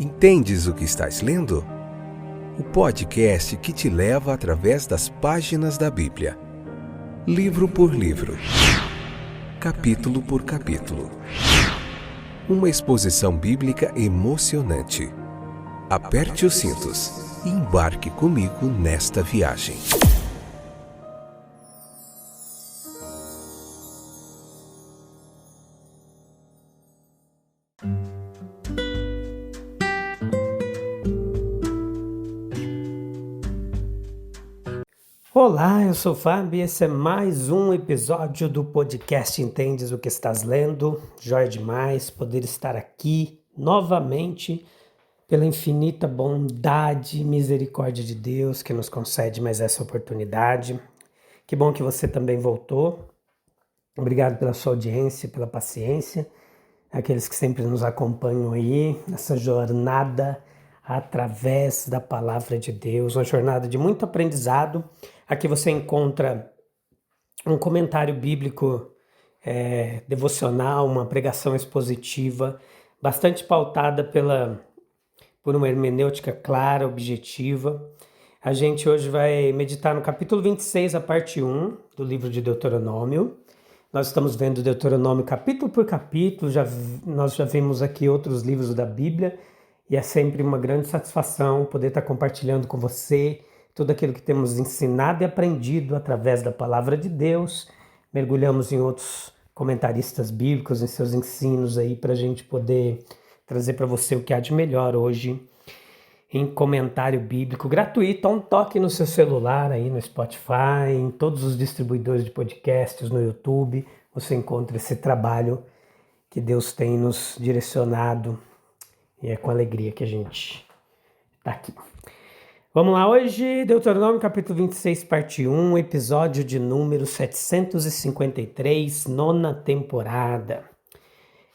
Entendes o que estás lendo? O podcast que te leva através das páginas da Bíblia, livro por livro, capítulo por capítulo. Uma exposição bíblica emocionante. Aperte os cintos e embarque comigo nesta viagem. Olá, eu sou o Fábio e esse é mais um episódio do podcast Entendes o que estás lendo. Joia demais poder estar aqui novamente pela infinita bondade e misericórdia de Deus que nos concede mais essa oportunidade. Que bom que você também voltou. Obrigado pela sua audiência, pela paciência. Aqueles que sempre nos acompanham aí nessa jornada através da palavra de Deus, uma jornada de muito aprendizado. Aqui você encontra um comentário bíblico devocional, uma pregação expositiva, bastante pautada por uma hermenêutica clara, objetiva. A gente hoje vai meditar no capítulo 26, a parte 1 do livro de Deuteronômio. Nós estamos vendo Deuteronômio capítulo por capítulo, nós já vimos aqui outros livros da Bíblia, e é sempre uma grande satisfação poder estar compartilhando com você tudo aquilo que temos ensinado e aprendido através da palavra de Deus. Mergulhamos em outros comentaristas bíblicos, em seus ensinos aí, para a gente poder trazer para você o que há de melhor hoje em comentário bíblico gratuito. Um toque no seu celular aí no Spotify, em todos os distribuidores de podcasts, no YouTube, você encontra esse trabalho que Deus tem nos direcionado, e é com alegria que a gente está aqui. Vamos lá, hoje, Deuteronômio capítulo 26, parte 1, episódio de número 753, nona temporada.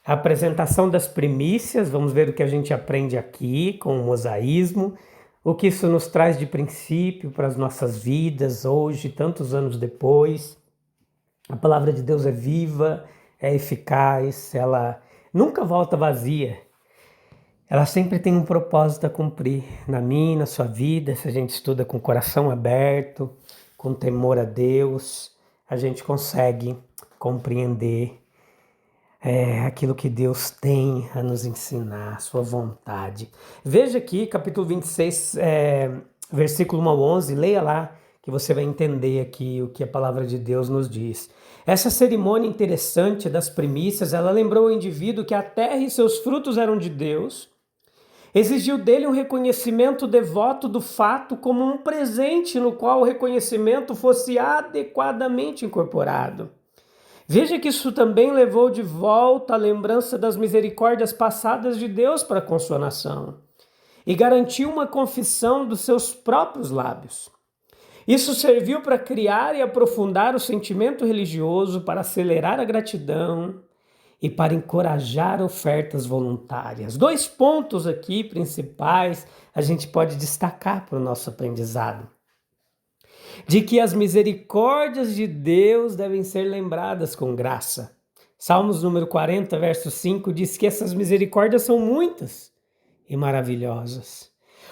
A apresentação das primícias, vamos ver o que a gente aprende aqui com o mosaísmo, o que isso nos traz de princípio para as nossas vidas hoje, tantos anos depois. A palavra de Deus é viva, é eficaz, ela nunca volta vazia. Ela sempre tem um propósito a cumprir na minha, na sua vida. Se a gente estuda com o coração aberto, com temor a Deus, a gente consegue compreender aquilo que Deus tem a nos ensinar, a sua vontade. Veja aqui, capítulo 26, versículo 1 ao 11, leia lá, que você vai entender aqui o que a palavra de Deus nos diz. Essa cerimônia interessante das primícias, ela lembrou o indivíduo que a terra e seus frutos eram de Deus, exigiu dele um reconhecimento devoto do fato como um presente no qual o reconhecimento fosse adequadamente incorporado. Veja que isso também levou de volta a lembrança das misericórdias passadas de Deus para com sua nação e garantiu uma confissão dos seus próprios lábios. Isso serviu para criar e aprofundar o sentimento religioso, para acelerar a gratidão e para encorajar ofertas voluntárias. 2 pontos aqui principais a gente pode destacar para o nosso aprendizado. De que as misericórdias de Deus devem ser lembradas com graça. Salmos número 40, verso 5, diz que essas misericórdias são muitas e maravilhosas.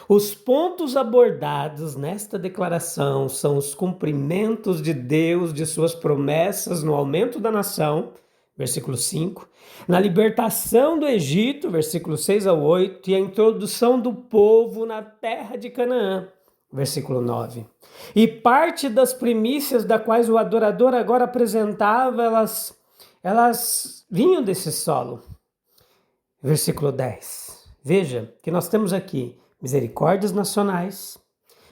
Os pontos abordados nesta declaração são os cumprimentos de Deus de suas promessas no aumento da nação, versículo 5, na libertação do Egito, versículo 6 ao 8, e a introdução do povo na terra de Canaã, versículo 9. E parte das primícias da quais o adorador agora apresentava, elas vinham desse solo. Versículo 10. Veja que nós temos aqui misericórdias nacionais,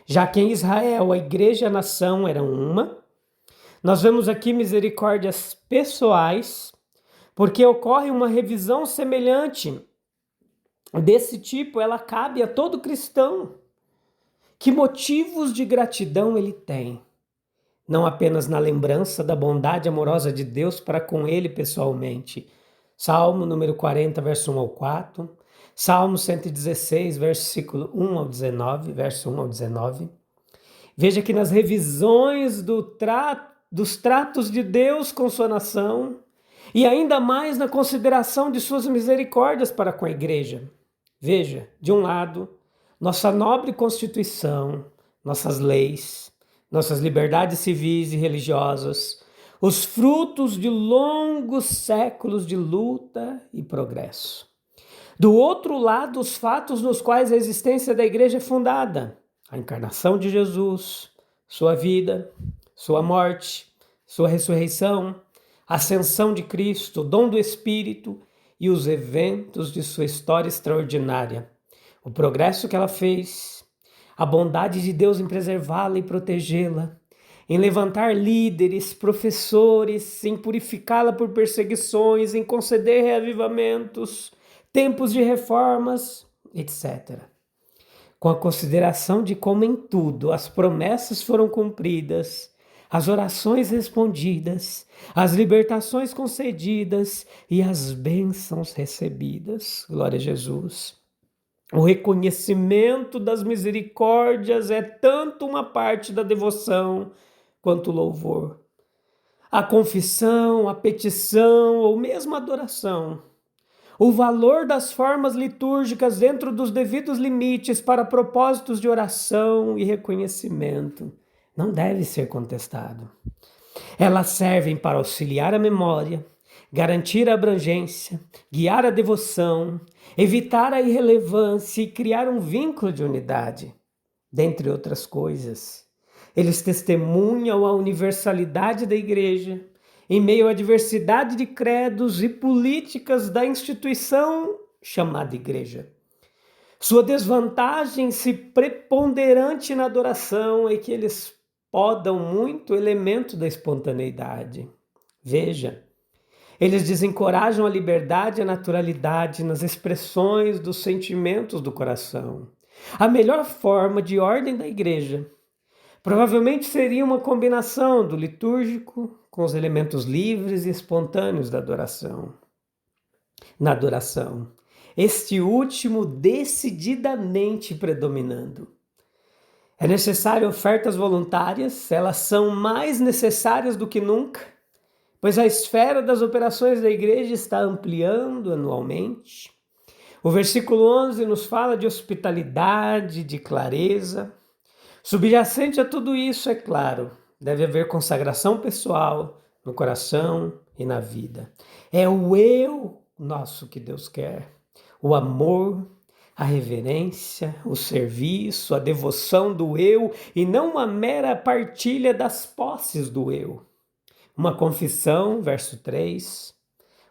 já que em Israel a igreja e a nação eram uma. Nós vemos aqui misericórdias pessoais, porque ocorre uma revisão semelhante desse tipo, ela cabe a todo cristão. Que motivos de gratidão ele tem? Não apenas na lembrança da bondade amorosa de Deus para com ele pessoalmente. Salmo número 40, verso 1 ao 4. Salmo 116, versículo 1 ao 19, verso 1 ao 19. Veja que nas revisões dos tratos de Deus com sua nação, e ainda mais na consideração de suas misericórdias para com a igreja. Veja, de um lado, nossa nobre Constituição, nossas leis, nossas liberdades civis e religiosas, os frutos de longos séculos de luta e progresso. Do outro lado, os fatos nos quais a existência da igreja é fundada: a encarnação de Jesus, sua vida, sua morte, sua ressurreição, a ascensão de Cristo, o dom do Espírito e os eventos de sua história extraordinária, o progresso que ela fez, a bondade de Deus em preservá-la e protegê-la, em levantar líderes, professores, em purificá-la por perseguições, em conceder reavivamentos, tempos de reformas, etc. Com a consideração de como em tudo as promessas foram cumpridas, as orações respondidas, as libertações concedidas e as bênçãos recebidas. Glória a Jesus. O reconhecimento das misericórdias é tanto uma parte da devoção quanto o louvor. A confissão, a petição ou mesmo a adoração. O valor das formas litúrgicas dentro dos devidos limites para propósitos de oração e reconhecimento não deve ser contestado. Elas servem para auxiliar a memória, garantir a abrangência, guiar a devoção, evitar a irrelevância e criar um vínculo de unidade, dentre outras coisas. Eles testemunham a universalidade da igreja em meio à diversidade de credos e políticas da instituição chamada igreja. Sua desvantagem, se preponderante na adoração, é que eles podam muito o elemento da espontaneidade. Veja, eles desencorajam a liberdade e a naturalidade nas expressões dos sentimentos do coração. A melhor forma de ordem da igreja provavelmente seria uma combinação do litúrgico com os elementos livres e espontâneos da adoração. Na adoração, este último decididamente predominando. É necessário ofertas voluntárias, elas são mais necessárias do que nunca, pois a esfera das operações da igreja está ampliando anualmente. O versículo 11 nos fala de hospitalidade, de clareza. Subjacente a tudo isso, é claro, deve haver consagração pessoal no coração e na vida. É o eu nosso que Deus quer, o amor, a reverência, o serviço, a devoção do eu e não uma mera partilha das posses do eu. Uma confissão, verso 3,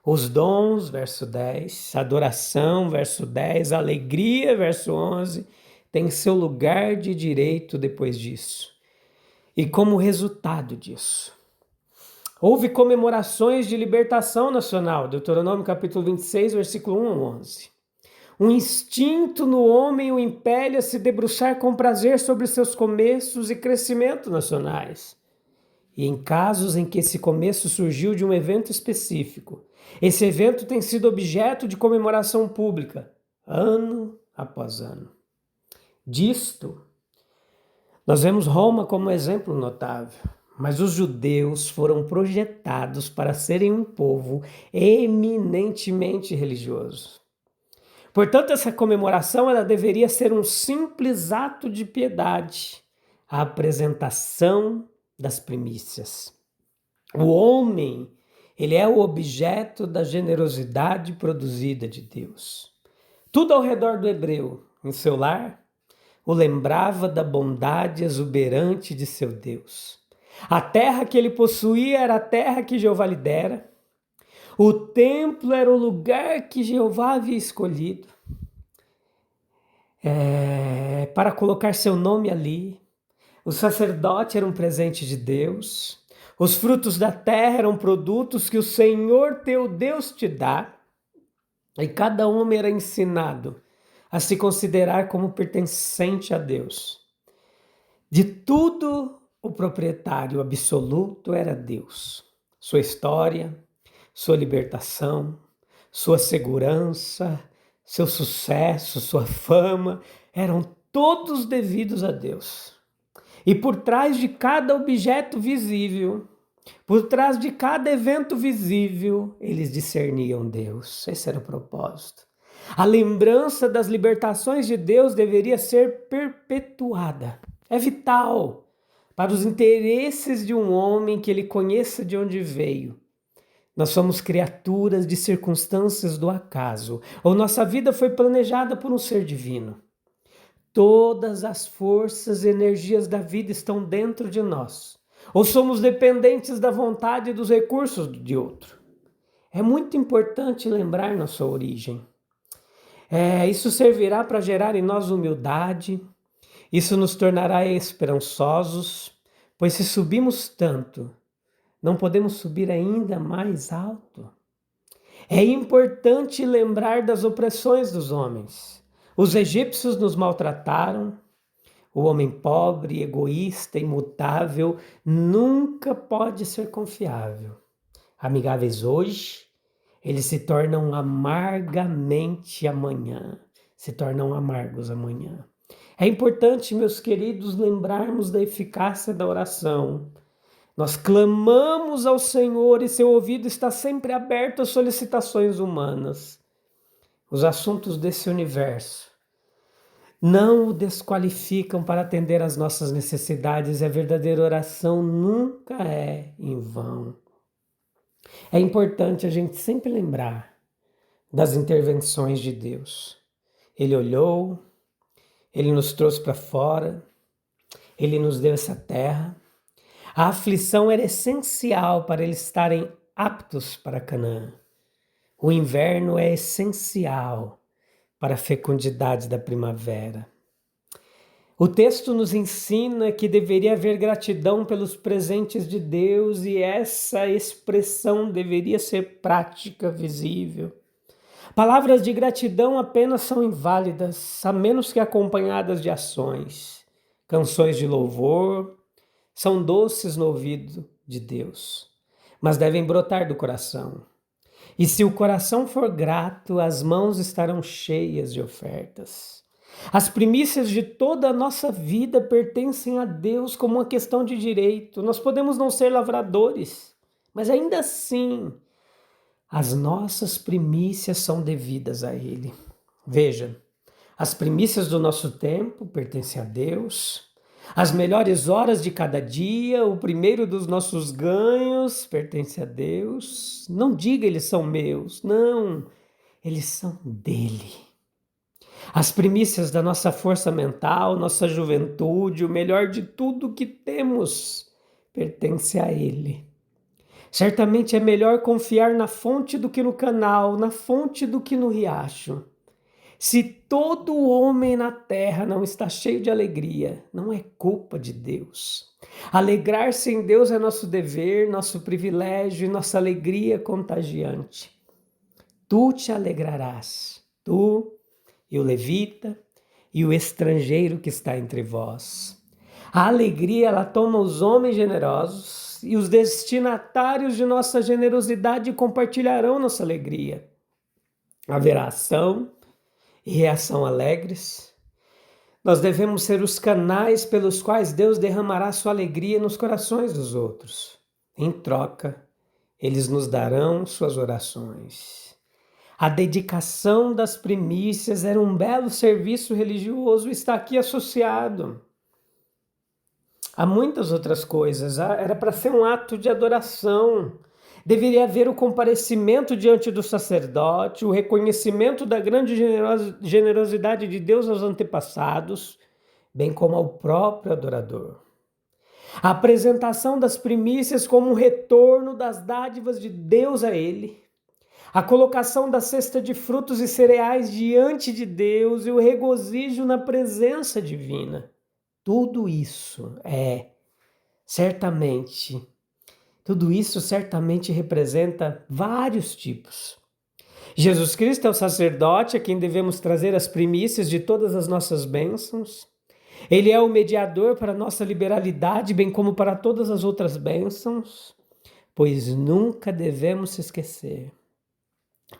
os dons, verso 10, adoração, verso 10, alegria, verso 11, tem seu lugar de direito depois disso. E como resultado disso, houve comemorações de libertação nacional, Deuteronômio capítulo 26, versículo 1 a 11. Um instinto no homem o impele a se debruçar com prazer sobre seus começos e crescimento nacionais. E em casos em que esse começo surgiu de um evento específico, esse evento tem sido objeto de comemoração pública, ano após ano. Disto, nós vemos Roma como exemplo notável, mas os judeus foram projetados para serem um povo eminentemente religioso. Portanto, essa comemoração ela deveria ser um simples ato de piedade, a apresentação das primícias. O homem, ele é o objeto da generosidade produzida de Deus. Tudo ao redor do hebreu, em seu lar, o lembrava da bondade exuberante de seu Deus. A terra que ele possuía era a terra que Jeová lhe dera. O templo era o lugar que Jeová havia escolhido para colocar seu nome ali. O sacerdote era um presente de Deus. Os frutos da terra eram produtos que o Senhor teu Deus te dá. E cada homem era ensinado a se considerar como pertencente a Deus. De tudo, o proprietário absoluto era Deus. Sua história, sua libertação, sua segurança, seu sucesso, sua fama, eram todos devidos a Deus. E por trás de cada objeto visível, por trás de cada evento visível, eles discerniam Deus. Esse era o propósito. A lembrança das libertações de Deus deveria ser perpetuada. É vital para os interesses de um homem que ele conheça de onde veio. Nós somos criaturas de circunstâncias do acaso, ou nossa vida foi planejada por um ser divino. Todas as forças e energias da vida estão dentro de nós, ou somos dependentes da vontade e dos recursos de outro. É muito importante lembrar nossa origem. Isso servirá para gerar em nós humildade, isso nos tornará esperançosos, pois se subimos tanto, não podemos subir ainda mais alto. É importante lembrar das opressões dos homens. Os egípcios nos maltrataram. O homem pobre, egoísta, imutável, nunca pode ser confiável. Amigáveis hoje, eles se tornam amargamente amanhã. Se tornam amargos amanhã. É importante, meus queridos, lembrarmos da eficácia da oração. Nós clamamos ao Senhor e seu ouvido está sempre aberto às solicitações humanas. Os assuntos desse universo não o desqualificam para atender às nossas necessidades e a verdadeira oração nunca é em vão. É importante a gente sempre lembrar das intervenções de Deus. Ele olhou, Ele nos trouxe para fora, Ele nos deu essa terra. A aflição era essencial para eles estarem aptos para Canaã. O inverno é essencial para a fecundidade da primavera. O texto nos ensina que deveria haver gratidão pelos presentes de Deus e essa expressão deveria ser prática, visível. Palavras de gratidão apenas são inválidas, a menos que acompanhadas de ações. Canções de louvor são doces no ouvido de Deus, mas devem brotar do coração. E se o coração for grato, as mãos estarão cheias de ofertas. As primícias de toda a nossa vida pertencem a Deus como uma questão de direito. Nós podemos não ser lavradores, mas ainda assim, as nossas primícias são devidas a Ele. Veja, as primícias do nosso tempo pertencem a Deus. As melhores horas de cada dia, o primeiro dos nossos ganhos pertence a Deus. Não diga eles são meus, não, eles são dele. As primícias da nossa força mental, nossa juventude, o melhor de tudo que temos, pertence a Ele. Certamente é melhor confiar na fonte do que no canal, na fonte do que no riacho. Se todo homem na terra não está cheio de alegria, não é culpa de Deus. Alegrar-se em Deus é nosso dever, nosso privilégio e nossa alegria contagiante. Tu te alegrarás, tu e o levita e o estrangeiro que está entre vós. A alegria, ela toma os homens generosos e os destinatários de nossa generosidade compartilharão nossa alegria. Haverá ação e reação alegres. Nós devemos ser os canais pelos quais Deus derramará sua alegria nos corações dos outros. Em troca, eles nos darão suas orações. A dedicação das primícias era um belo serviço religioso, está aqui associado a muitas outras coisas. Era para ser um ato de adoração. Deveria haver o comparecimento diante do sacerdote, o reconhecimento da grande generosidade de Deus aos antepassados, bem como ao próprio adorador. A apresentação das primícias como um retorno das dádivas de Deus a ele. A colocação da cesta de frutos e cereais diante de Deus e o regozijo na presença divina. Tudo isso certamente representa vários tipos. Jesus Cristo é o sacerdote a quem devemos trazer as primícias de todas as nossas bênçãos. Ele é o mediador para a nossa liberalidade, bem como para todas as outras bênçãos, pois nunca devemos se esquecer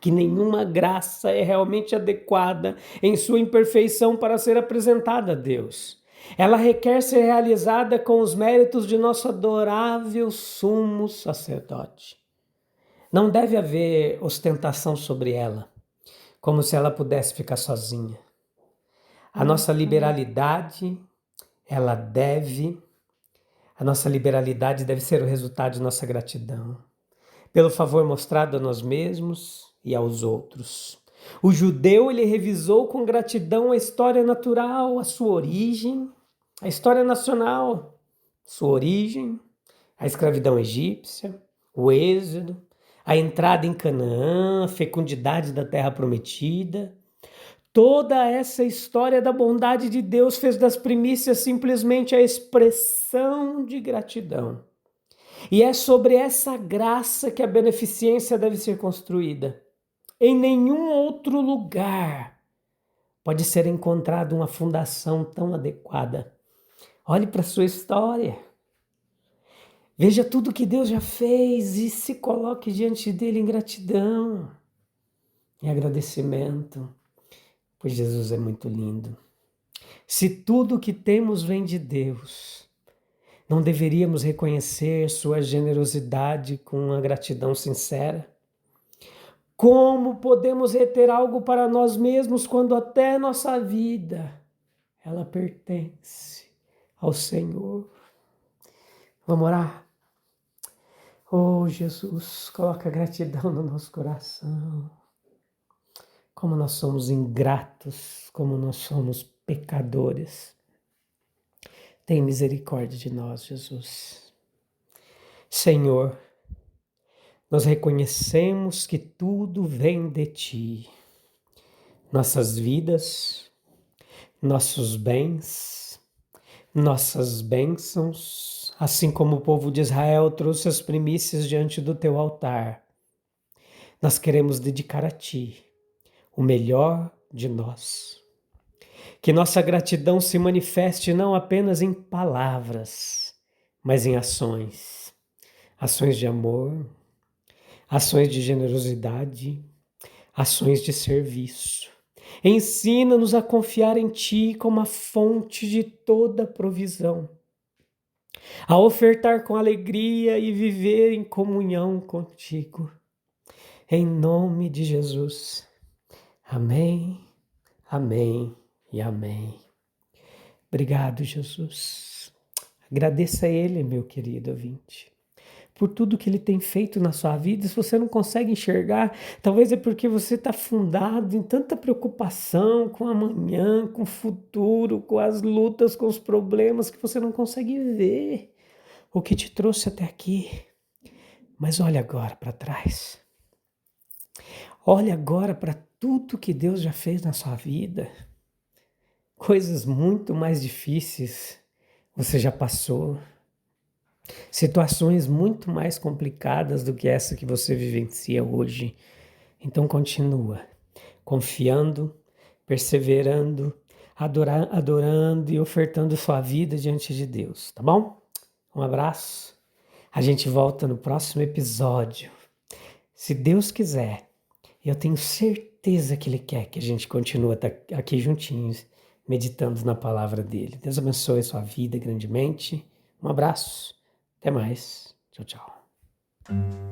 que nenhuma graça é realmente adequada em sua imperfeição para ser apresentada a Deus. Ela requer ser realizada com os méritos de nosso adorável sumo sacerdote. Não deve haver ostentação sobre ela. como se ela pudesse ficar sozinha. A nossa liberalidade, a nossa liberalidade deve ser o resultado de nossa gratidão, pelo favor mostrado a nós mesmos e aos outros. O judeu, ele revisou com gratidão a história natural, a sua origem, a história nacional, sua origem, a escravidão egípcia, o êxodo, a entrada em Canaã, a fecundidade da terra prometida. Toda essa história da bondade de Deus fez das primícias simplesmente a expressão de gratidão. E é sobre essa graça que a beneficência deve ser construída. Em nenhum outro lugar pode ser encontrada uma fundação tão adequada. Olhe para a sua história. Veja tudo que Deus já fez e se coloque diante dele em gratidão e agradecimento, pois Jesus é muito lindo. Se tudo que temos vem de Deus, não deveríamos reconhecer sua generosidade com uma gratidão sincera? Como podemos reter algo para nós mesmos quando até nossa vida, ela pertence ao Senhor? Vamos orar? Oh, Jesus, coloca gratidão no nosso coração. Como nós somos ingratos, como nós somos pecadores. Tem misericórdia de nós, Jesus. Senhor, nós reconhecemos que tudo vem de Ti. Nossas vidas, nossos bens, nossas bênçãos, assim como o povo de Israel trouxe as primícias diante do Teu altar. Nós queremos dedicar a Ti o melhor de nós. Que nossa gratidão se manifeste não apenas em palavras, mas em ações. Ações de amor, ações de generosidade, ações de serviço. Ensina-nos a confiar em Ti como a fonte de toda provisão, a ofertar com alegria e viver em comunhão contigo. Em nome de Jesus. Amém, amém e amém. Obrigado, Jesus. Agradeça a Ele, meu querido ouvinte, por tudo que Ele tem feito na sua vida. Se você não consegue enxergar, talvez é porque você está afundado em tanta preocupação com amanhã, com o futuro, com as lutas, com os problemas, que você não consegue ver o que te trouxe até aqui. Mas olha agora para trás. Olha agora para tudo que Deus já fez na sua vida. Coisas muito mais difíceis você já passou. Situações muito mais complicadas do que essa que você vivencia hoje. Então continua confiando, perseverando, adorando e ofertando sua vida diante de Deus, tá bom? Um abraço. A gente volta no próximo episódio. Se Deus quiser, eu tenho certeza que Ele quer que a gente continue aqui juntinhos, meditando na palavra dEle. Deus abençoe a sua vida grandemente. Um abraço. Até mais. Tchau, tchau.